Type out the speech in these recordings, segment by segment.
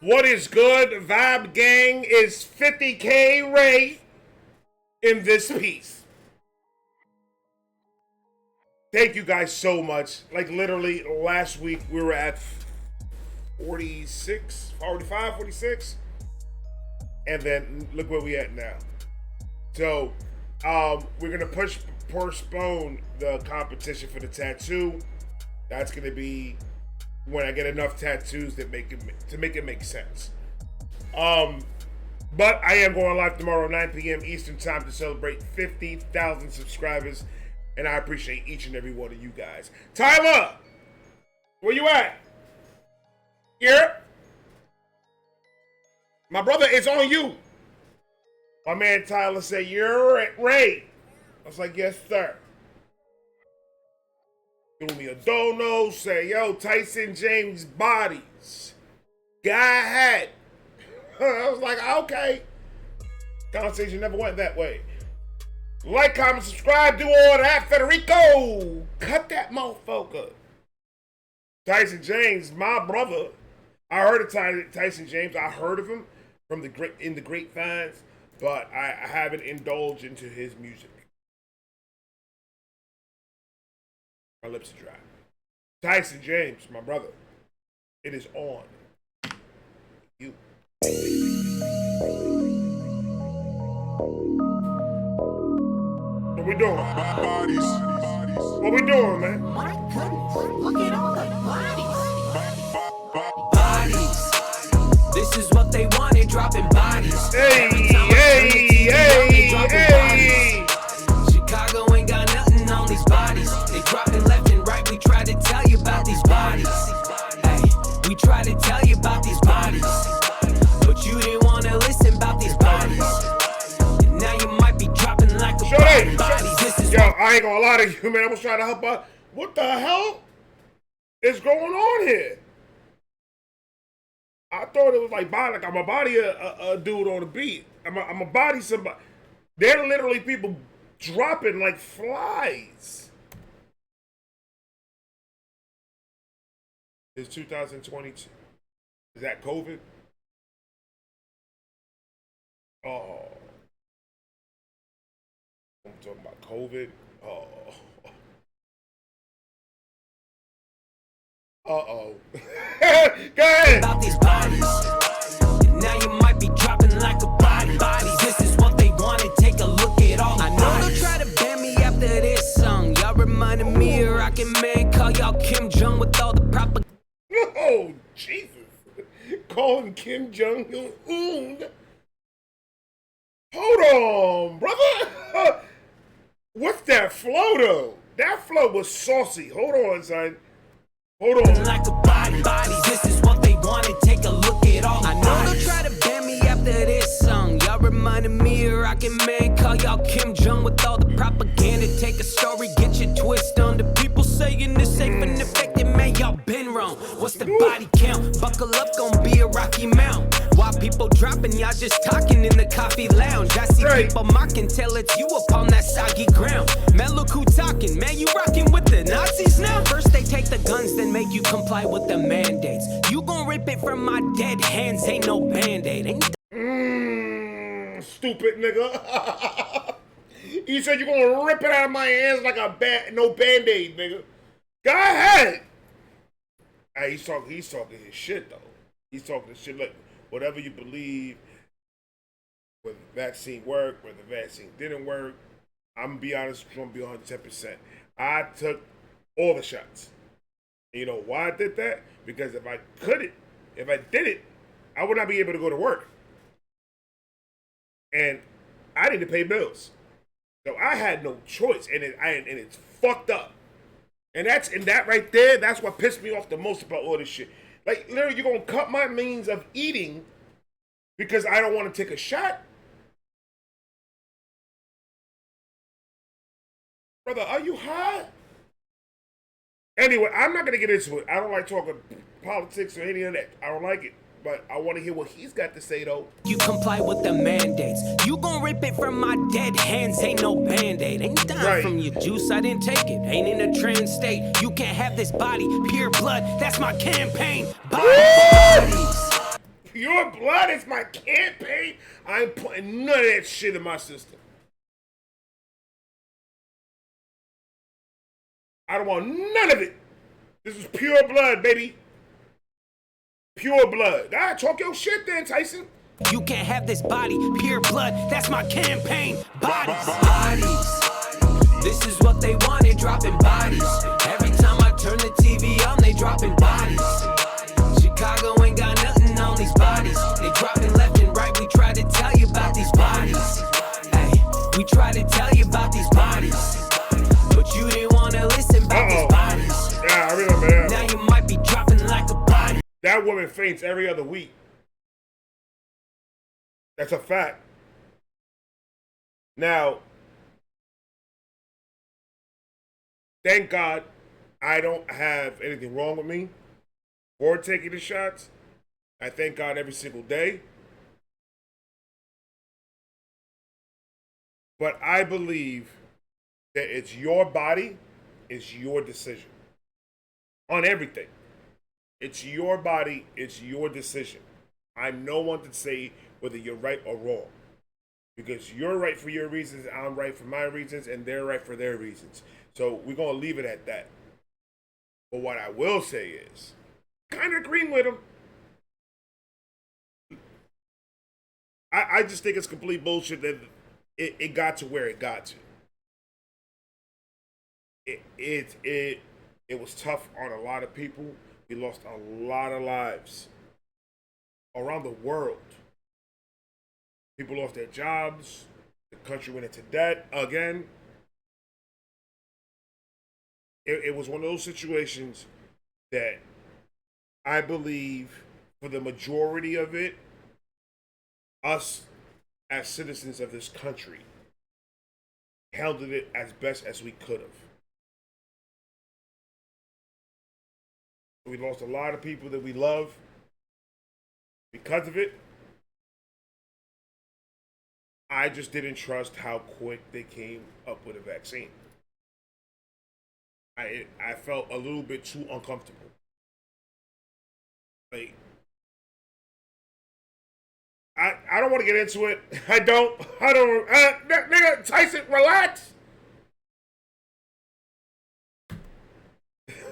What is good, Vibe Gang? Is 50K Ray in this piece. Thank you guys so much. Like literally last week we were at 46, 45, 46. And then look where we at now. So we're gonna postpone the competition for the tattoo. That's gonna be when I get enough tattoos that make it make sense. But I am going live tomorrow, 9 p.m. Eastern time to celebrate 50,000 subscribers, and I appreciate each and every one of you guys. Tyler, where you at? Here? My brother, it's on you. My man Tyler said, you're Ray. I was like, yes, sir. Give me a dono, say, yo, Tyson James bodies. Guy hat. I was like, okay. Conversation never went that way. Like, comment, subscribe, do all that. Federico, cut that motherfucker. Tyson James, my brother. I heard of Tyson James. I heard of him from the grapevines, but I haven't indulged into his music. My lips are dry. Tyson James, my brother. It is on you. What we doing? What we doing, man? My goodness, look at all the bodies. This is what they wanted, dropping bodies. Hey. Chicago ain't got nothing on these bodies. They dropping left and right. We try to tell you about these bodies. Hey, we try to tell you about these bodies, but you didn't want to listen about these bodies. And now you might be dropping like a body. Yo, I ain't gonna lie to you, man. I was trying to help out. What the hell is going on here? I thought it was like I'm a body a dude on the beat. I'm a body somebody. They're literally people dropping like flies. It's 2022. Is that COVID? Oh. I'm talking about COVID. Oh. Uh-oh. Go ahead. About these bodies. And now you might be dropping like a body. This is what they wanted. Take a look at all. I know they'll try to ban me after this song. Y'all reminded me of Rockin' Man. Call y'all Kim Jong with all the propaganda. Oh, Jesus. Call him Kim Jong-un. Hold on, brother. What's that flow, though? That flow was saucy. Hold on, son. Hold on. Like a body. This is what they wanted. Take a look at all. I know they'll try to ban me after this song. Y'all reminded me of Rockin' Man. Call y'all Kim Jong with all the propaganda. Take a story, get your twist on. The people saying this safe and effective, man. Y'all been wrong. What's the body count? Buckle up, gon' be a rocky mount. While people dropping, y'all just talking in the coffee lounge. I see people mocking, tell it's you upon that soggy ground. Man, look who talking, man, you rocking with the Nazis now? First they take the guns, then make you comply with the mandates. You gon' rip it from my dead hands, ain't no band-aid. Stupid nigga. You said you gonna rip it out of my hands like no band-aid, nigga. Go ahead. Hey, he's talking his shit, though. He's talking his shit like, whatever you believe, whether the vaccine worked, whether the vaccine didn't work, I'm gonna be honest, I'm gonna be 110%. I took all the shots. And you know why I did that? Because if I did it, I would not be able to go to work. And I need to pay bills. So I had no choice, and it's fucked up. And that right there, that's what pissed me off the most about all this shit. Like, literally, you're going to cut my means of eating because I don't want to take a shot? Brother, are you high? Anyway, I'm not going to get into it. I don't like talking politics or any of that. I don't like it. But I want to hear what he's got to say, though. You comply with the mandates. You gon' rip it from my dead hands, ain't no band-aid. Ain't dying from your juice, I didn't take it. Ain't in a trans state. You can't have this body, pure blood, that's my campaign. Bodies. Pure blood is my campaign. I ain't putting none of that shit in my system. I don't want none of it. This is pure blood, baby. Pure blood. God, talk your shit then, Tyson. You can't have this body, pure blood, that's my campaign. Bodies, bodies. This is what they wanted, dropping bodies. Every time I turn the TV on, they dropping bodies. Chicago ain't got nothing on these bodies. They dropping left and right, we try to tell you about these bodies. Hey, we try to tell you about these bodies. But you didn't want to listen about these bodies. Yeah, I remember that. Now you might be dropping like a body. That woman faints every other week. That's a fact. Now, thank God I don't have anything wrong with me for taking the shots. I thank God every single day. But I believe that it's your body, it's your decision. On everything. It's your body, it's your decision. I'm no one to say whether you're right or wrong. Because you're right for your reasons, I'm right for my reasons, and they're right for their reasons. So we're going to leave it at that. But what I will say is, kind of agreeing with him. I just think it's complete bullshit that it got to where it got to. It was tough on a lot of people. We lost a lot of lives around the world. People lost their jobs. The country went into debt again. It was one of those situations that I believe for the majority of it, us as citizens of this country handled it as best as we could have. We lost a lot of people that we love because of it. I just didn't trust how quick they came up with a vaccine. I felt a little bit too uncomfortable. Like, I don't want to get into it. I don't. Nigga, Tyson, relax.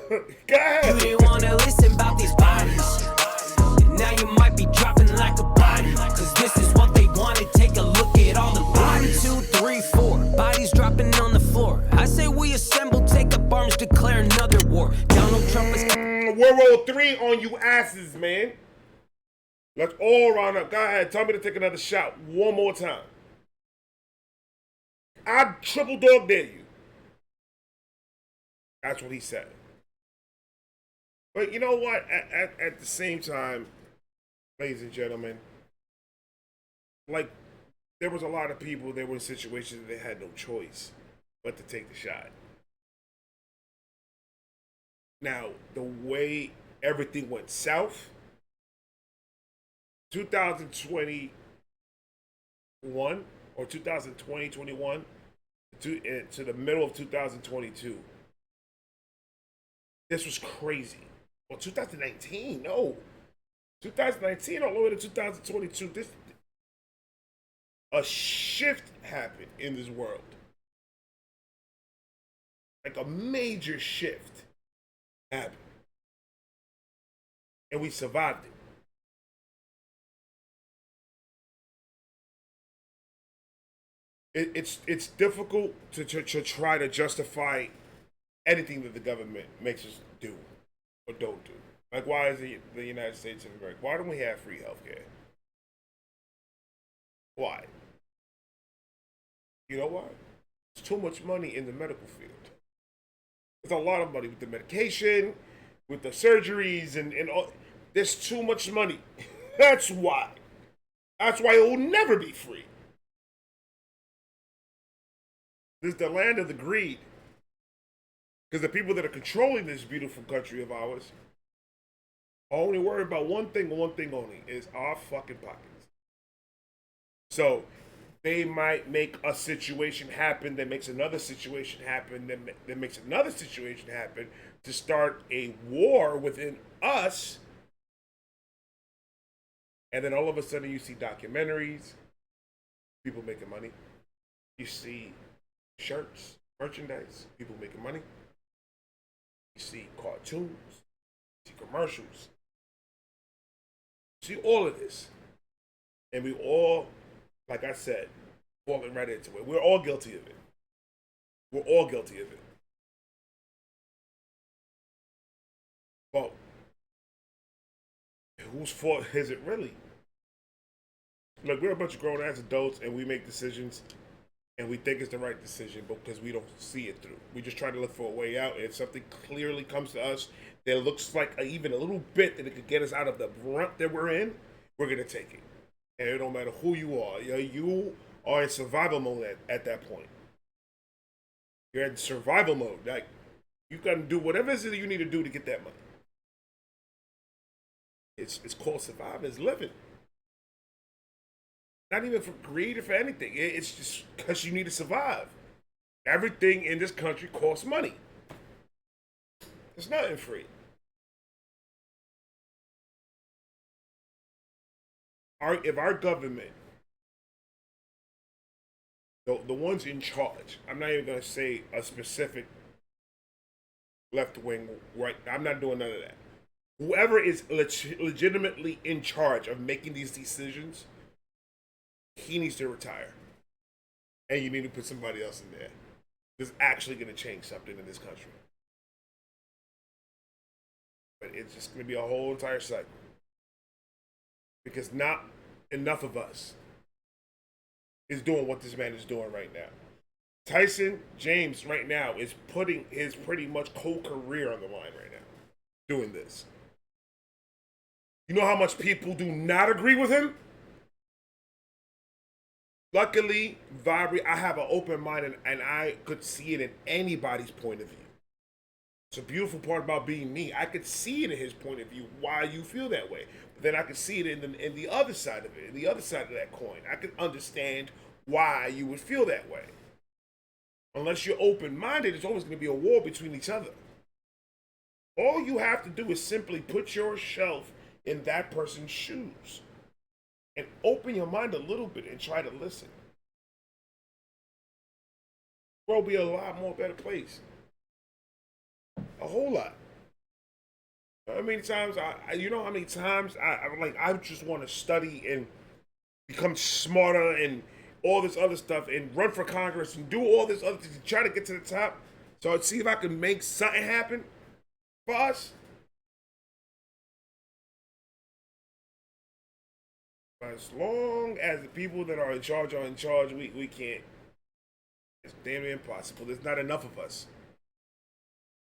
Go ahead. You didn't want to listen about these bodies. And now you might be dropping like a body. Cause this is what they wanted. Take a look at all the bodies. 1, 2, 3, 4. Bodies dropping on the floor. I say we assemble, take up arms, declare another war. Donald Trump is World War III on you asses, man. Let's all round up. Go ahead. Tell me to take another shot one more time. I triple dog dare you. That's what he said. But you know what? At the same time, ladies and gentlemen, like, there was a lot of people that were in situations that they had no choice but to take the shot. Now, the way everything went south, 2021 or 2020, 21 to the middle of 2022, this was crazy. Well, 2019, no. 2019 all the way to 2022, a shift happened in this world. Like a major shift happened. And we survived it. It's difficult to try to justify anything that the government makes us do or don't do. Like, why is the United States of America? Why don't we have free healthcare? Why? You know why? There's too much money in the medical field. There's a lot of money with the medication, with the surgeries, and all. There's too much money. That's why. That's why it will never be free. This is the land of the greed. Because the people that are controlling this beautiful country of ours are only worried about one thing only, is our fucking pockets. So they might make a situation happen that makes another situation happen, that makes another situation happen to start a war within us And then all of a sudden you see documentaries, people making money. You see shirts, merchandise, people making money. You see cartoons, you see commercials. You see all of this. And we all, like I said, falling right into it. We're all guilty of it. We're all guilty of it. But whose fault is it really? Look, we're a bunch of grown ass adults and we make decisions and we think it's the right decision because we don't see it through. We just try to look for a way out. And if something clearly comes to us that looks like even a little bit that it could get us out of the rut that we're in, we're going to take it. And it don't matter who you are. You are in survival mode at that point. You're in survival mode. Like, you got to do whatever it is that you need to do to get that money. It's called surviving. It's living. Not even for greed or for anything. It's just because you need to survive. Everything in this country costs money. There's nothing free. If our government, the ones in charge, I'm not even going to say a specific left wing, right, I'm not doing none of that. Whoever is legitimately in charge of making these decisions, he needs to retire. And you need to put somebody else in there that's actually going to change something in this country. But it's just going to be a whole entire cycle. Because not enough of us is doing what this man is doing right now. Tyson James right now is putting his pretty much whole career on the line right now doing this. You know how much people do not agree with him? Luckily, I have an open mind and I could see it in anybody's point of view. It's a beautiful part about being me. I could see it in his point of view why you feel that way. But then I could see it in the other side of it, in the other side of that coin. I could understand why you would feel that way. Unless you're open-minded, it's always going to be a war between each other. All you have to do is simply put yourself in that person's shoes and open your mind a little bit and try to listen. The world will be a lot more better place. A whole lot. How many times you know how many times I just want to study and become smarter and all this other stuff and run for Congress and do all this other things to try to get to the top. So I'd see if I can make something happen for us. As long as the people that are in charge, we can't. It's damn near impossible. There's not enough of us.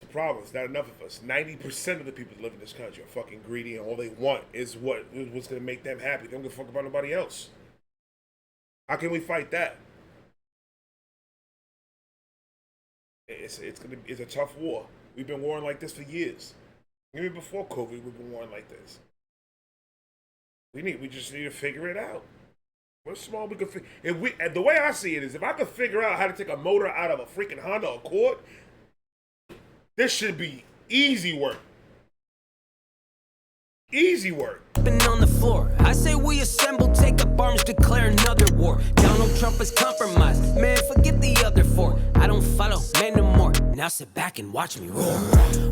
The problem is not enough of us. 90% of the people that live in this country are fucking greedy, and all they want is what's going to make them happy. They don't give a fuck about nobody else. How can we fight that? It's a tough war. We've been warring like this for years. Even before COVID, we've been warring like this. We just need to figure it out. We're small. We could the way I see it is, if I could figure out how to take a motor out of a freaking Honda Accord, this should be easy work. Easy work. On the floor, I say we assemble, take up arms, declare another war. Donald Trump is compromised, man, forget the other four. I don't follow man no more. Now sit back and watch me roar.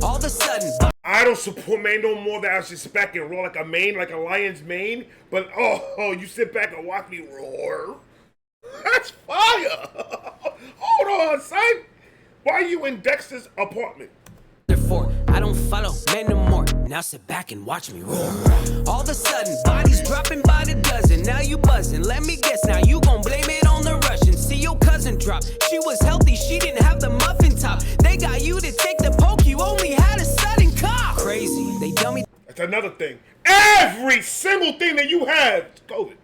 All of a sudden, I don't support man no more. That I should sit back and roar like a lion's mane. But you sit back and watch me roar. That's fire. Hold on, son. Why are you in Dexter's apartment? Therefore, I don't follow man no more. Now sit back and watch me roar. All of a sudden, bodies dropping by the dozen. Now you buzzing. Let me guess, now you gon' blame it on the Russians. See your cousin drop. She was healthy, she didn't have the muffin top. They got you to take the poke, you only had a sudden cough. Crazy, they dummy. That's another thing. Every single thing that you have is COVID.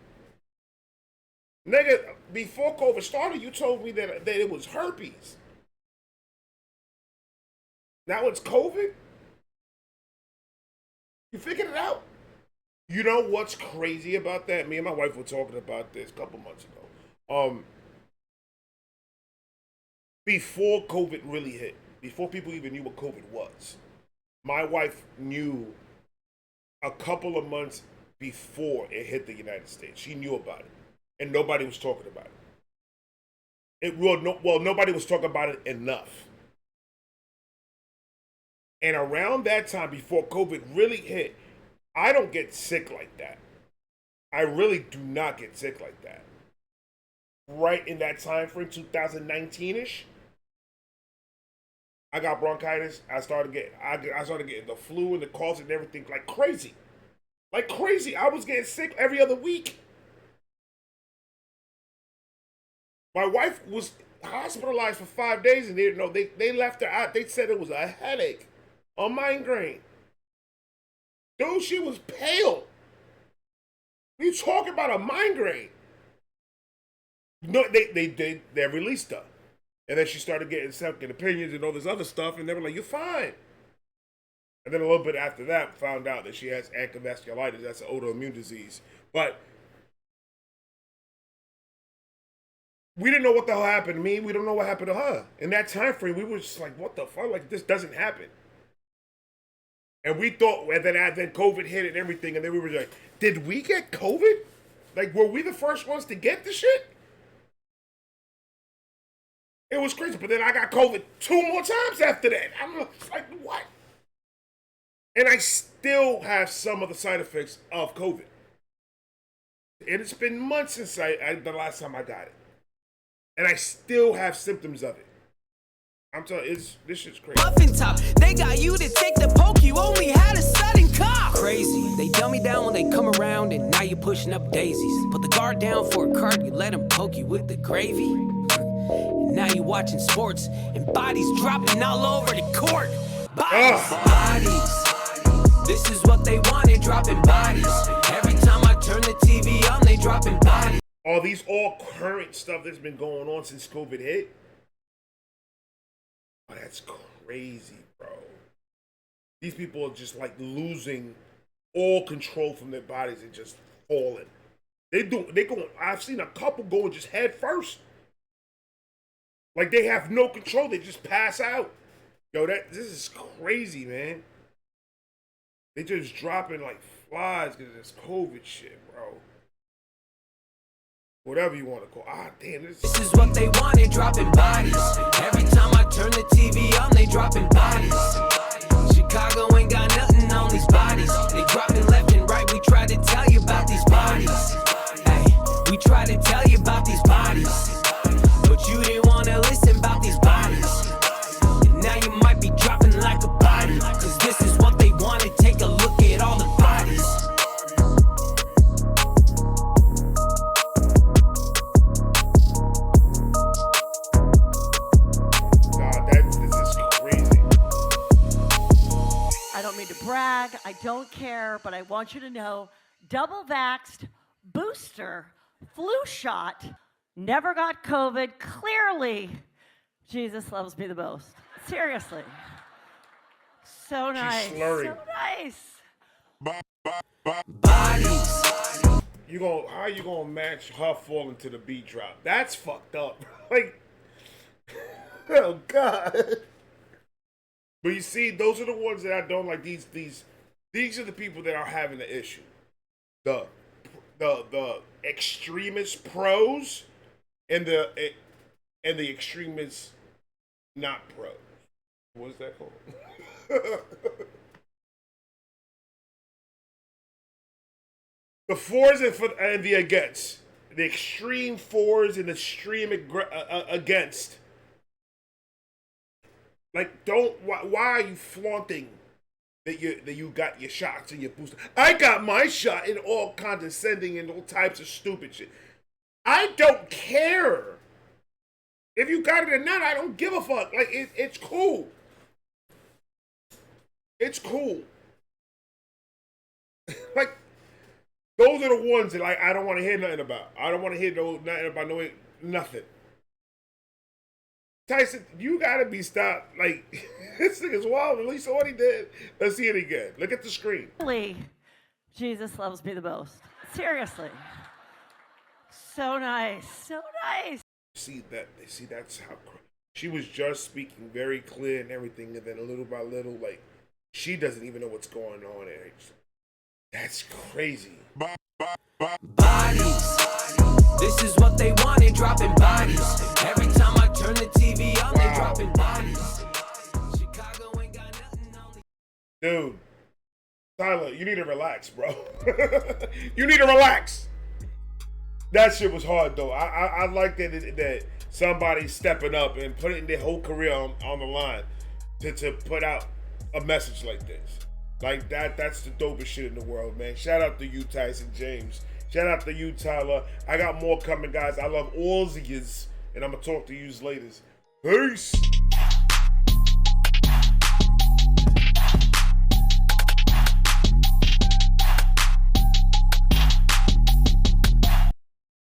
Nigga, before COVID started, you told me that it was herpes. Now it's COVID? You figured it out? You know what's crazy about that? Me and my wife were talking about this a couple months ago. Before COVID really hit, before people even knew what COVID was, my wife knew a couple of months before it hit the United States. She knew about it, and nobody was talking about it. Nobody was talking about it enough. And around that time, before COVID really hit, I don't get sick like that. I really do not get sick like that. Right in that time frame, 2019-ish, I got bronchitis. I started getting the flu and the coughs and everything like crazy. Like crazy. I was getting sick every other week. My wife was hospitalized for 5 days and they didn't know. They left her out. They said it was a headache, a migraine. Dude, she was pale. You talking about a migraine? No, they released her, and then she started getting second opinions and all this other stuff, and they were like, "You're fine." And then a little bit after that, found out that she has ankylosing. That's an autoimmune disease. But we didn't know what the hell happened to me. We don't know what happened to her. In that time frame, we were just like, "What the fuck? Like this doesn't happen." And we thought, and then COVID hit and everything, and then we were like, "Did we get COVID? Like, were we the first ones to get the shit?" It was crazy, but then I got COVID 2 more times after that. I'm like, what? And I still have some of the side effects of COVID. And it's been months since the last time I got it. And I still have symptoms of it. I'm telling you, this shit's crazy. Muffin top, they got you to take the poke, you only had a sudden cough. Crazy, they dumb me down when they come around, and now you're pushing up daisies. Put the guard down for a card, you let them poke you with the gravy. And now you watching sports, and bodies dropping all over the court. Bodies, this is what they wanted, dropping bodies. Every time I turn the TV on, they dropping bodies. All these current stuff that's been going on since COVID hit. Oh, that's crazy, bro. These people are just like losing all control from their bodies and just falling. They going. I've seen a couple going just head first. Like they have no control. They just pass out. Yo, this is crazy, man. They just dropping like flies because of this COVID shit, bro. Whatever you want to call. Damn, this is what they wanted, dropping bodies. Every time I turn the TV on, they dropping bodies. Chicago ain't got nothing on these bodies. They dropping left and right. We try to tell you about these bodies. Hey, we try to tell you about these bodies, but you didn't want to listen about these bodies. And now you might be dropping like a body, cause this is what they wanted. Take a look at all the bodies. Brag, I don't care, but I want you to know, double vaxxed, booster, flu shot, never got COVID, clearly, Jesus loves me the most. Seriously. So nice. So nice. Bodies. How you gonna match her falling to the beat drop? That's fucked up. Like, oh God. But you see, those are the ones that I don't like. These are the people that are having the issue. The extremist pros and the extremist not pros. What is that called? The fours and the against. The extreme fours and the extreme against. Like, why are you flaunting that you got your shots and your booster? I got my shot in all condescending and all types of stupid shit. I don't care. If you got it or not, I don't give a fuck. Like, it's cool. It's cool. Like, those are the ones that like I don't want to hear nothing about. I don't want to hear nothing about nothing. Tyson, you gotta be stopped. Like, this nigga's wild. At least what he did. Let's see it again. Look at the screen. Jesus loves me the most. Seriously. So nice. So nice. See, that's how she was just speaking very clear and everything, and then little by little, like, she doesn't even know what's going on. That's crazy. Bodies. This is what they wanted, dropping bodies. Every time I turn the TV on, they dropping bodies. Chicago ain't got nothing on the... Dude, Tyler, you need to relax, bro. You need to relax. That shit was hard, though. I like that somebody's stepping up and putting their whole career on the line to put out a message like this. Like that's the dopest shit in the world, man. Shout out to you, Tyson James. Shout out to you, Tyler. I got more coming, guys. I love all of yous, and I'm gonna talk to yous later. Peace.